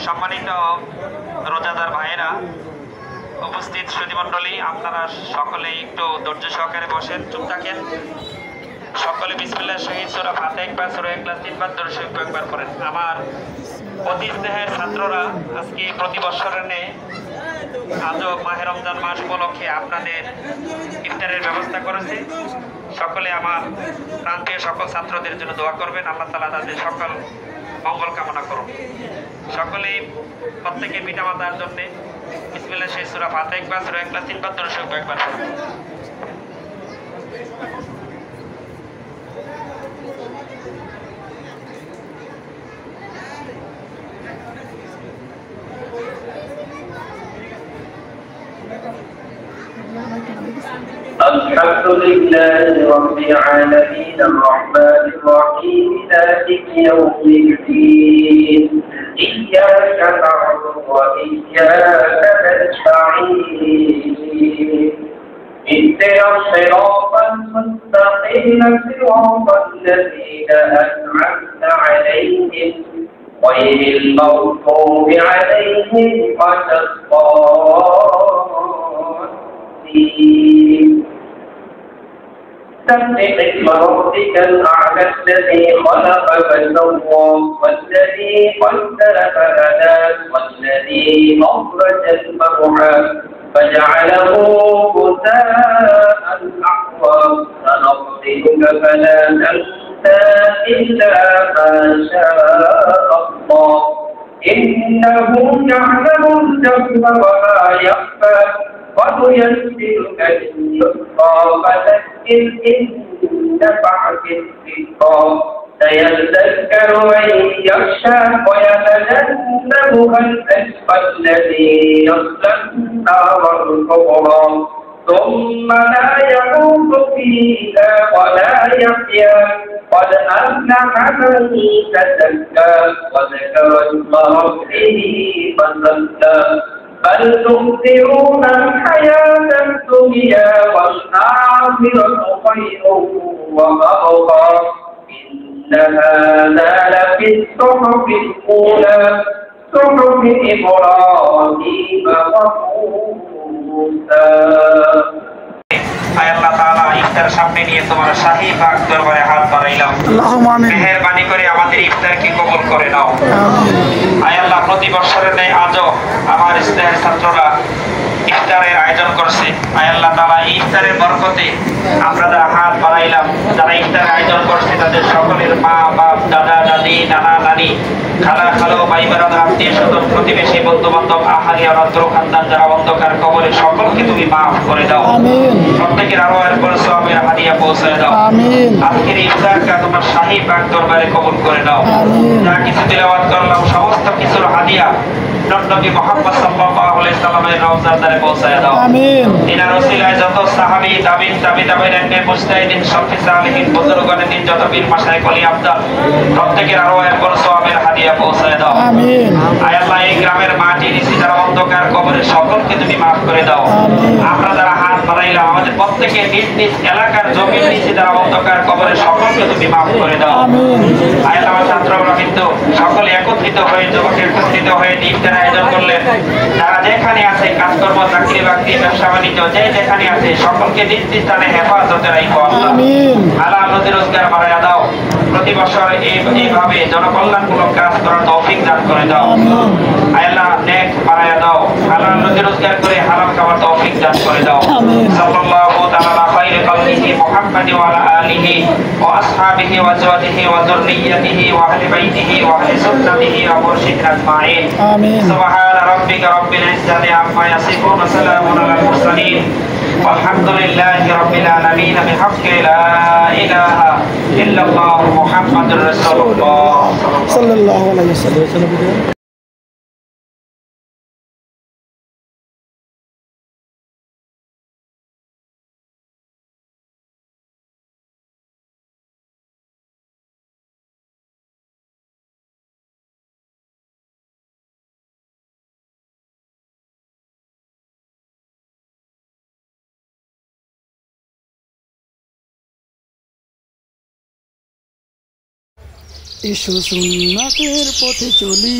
সম্মানিত রোজাদার ভাইয়েরা, উপস্থিত সুধীমণ্ডলী, আপনারা সকলে একটু ধৈর্য সহকারে বসেন, চুপ থাকেন। সকলে বিসমিল্লাহ শহীদ সূরা ফাতিহা একবার, সূরা ইখলাস তিনবার, দরুদ শরীফ একবার পড়েন। আমার অতি স্নেহের ছাত্ররা আজকে প্রতি বছরের ন্যায় আজও মাহে রমজান মাস উপলক্ষে আপনাদের ইফতারের ব্যবস্থা করেছে। সকলে আমার প্রান্তীয় সকল ছাত্রদের জন্য দোয়া করবেন, আল্লাহ তাআলা তাদের সকল মঙ্গল কামনা করুন। সকলেই প্রত্যেকের পিতামাতার জন্য বিসমিল্লাহ শহীদ সূরা ফাতিহা একবার, সূরা ইখলাস তিনবার, দরুদ শরীফ একবার পড়েন। الحمد لله رب العالمين الرحمن الرحيم مالك يوم الدين إياك نعبد وإياك نستعين اهدنا الصراط المستقيم صراط الذين أنعمت عليهم غير المغضوب عليهم ولا الضالين. سبح اسم ربك الأعلى الذي خلق فسوى والذي قدر فهدى والذي أخرج المرعى فجعله غثاء أحوى سنقرئك فلا تنسى إلا ما شاء الله إنه يعلم الجهر وما يخفى ويسرك لليسرى فذكر إن نفعت الذكرى سيذكر من يخشى ويتجنبها الأشقى الذي يصلى النار الكبرى ثم لا يموت فيها ولا يحيا قد أفلح من تزكى وذكر اسم ربه فصلى بل تؤثرون الحياة الدنيا والآخرة خير وأبقى إن هذا لفي الصحف الأولى صحف إبراهيم وموسى. আল্লাহ তাআলা ইফতার সামনে নিয়ে তোমার শাহী পাক দরবারে হাত বাড়াইলাম। আল্লাহুম্মা আমিন। মেহেরবানি করে আমাদের ইফতারকে কবুল করে নাও। আয় আল্লাহ, প্রতি বছরের ন্যায় আজও আমার স্নেহের ছাত্ররা ইফতারের আয়োজন করছে। আয় আল্লাহ তাআলা এই ইফতারের বরকতে আমরা যারা হাত বাড়াইলাম, যারা ইফতারের আয়োজন করছে তাদের সকলের মা বাপ, দাদা দাদি, নানা নানি, খালা খালো, ভাই বেরাদার, আত্মীয় স্বজন, প্রতিবেশী, বন্ধু বান্ধব, আহারি অনাত্র খানদান যারা অন্ধকার কবরে, সকলকে তুমি মাফ করে দাও। প্রত্যেকের আরওয়াহের পর সওয়াবের হাদিয়া পৌঁছায় দাও। আজকের ইফতারকে তোমার শাহী পাক দরবারে কবুল করে দাও। যা কিছু তিলাওয়াত করলাম সমস্ত কিছুর হাদিয়া নবী মুহাম্মদ সাল্লাল্লাহু আলাইহি সাল্লামের রওজার দ্বারে পৌঁছায় দাও। আমিন। ইনার ওসিলায় যত সাহাবী, তাবিঈন, তাবিঈন, মুজতাহিদিন, শফি সালেহিন, বুজুর্গানের দিন যত পীর মাশায়েখ ওলি আফদাল, প্রত্যেকের আরওয়াহের পর সওয়াবের হাদিয়া পৌঁছায় দাও। আমিন। আয় আল্লাহ, এই গ্রামের মাটি নিচে যারা অন্ধকার কবরে, সকলকে তুমি মাফ করে দাও। আমরা যারা হাত বাড়াইলাম, আমাদের প্রত্যেকের নিজ নিজ এলাকার জমির নিচে যারা অন্ধকার কবরে, সকলকে তুমি মাফ করে দাও। আমিন। আয় আল্লাহ, ছাত্ররা কিন্তু সকলে একত্রিত হয়ে, যুবক একত্রিত হয়ে ইফতার আয়োজন করলেন। যারা যেখানে আছে, কাজকর্ম, চাকরি বাকরি, ব্যবসা বাণিজ্য যে যেখানে আছে, সকলকে নিজ নিজ স্থানে হেফাজতে রাখো আল্লাহ। আল্লাহ রুজি রোজগার বাড়াইয়া দাও। প্রতি বছর এইভাবে জনকল্যাণমূলক কাজ করার তৌফিক দান করে দাও। আল্লাহ নেক বাড়াইয়া দাও। আল্লাহ রুজি রোজগার করে হালাল খাওয়ার তৌফিক দান করে দাও। সাল্লাল্লাহু তাআলা আলা খায়রি খালকিহি মুহাম্মাদি ওয়া আলা আলিহি ওয়া আসহাবিহি ওয়া আজওয়াজিহি ওয়া যুররিয়্যাতিহি ওয়া আহলি বাইতিহি ওয়া আহলি সুন্নাতিহি ওয়া মুরশিদিনা আজমাইন। আমিন। সুবহানা রাব্বিকা রাব্বিল ইজ্জাতি আম্মা ইয়াসিফুন ওয়া সালামুন আলাল মুরসালিন walhamdulillahi rabbil alamin bihaqqi la ilaha illallah muhammadur rasulullah sallallahu alaihi wasallam. এসো সুন্নাতের পথে চলি।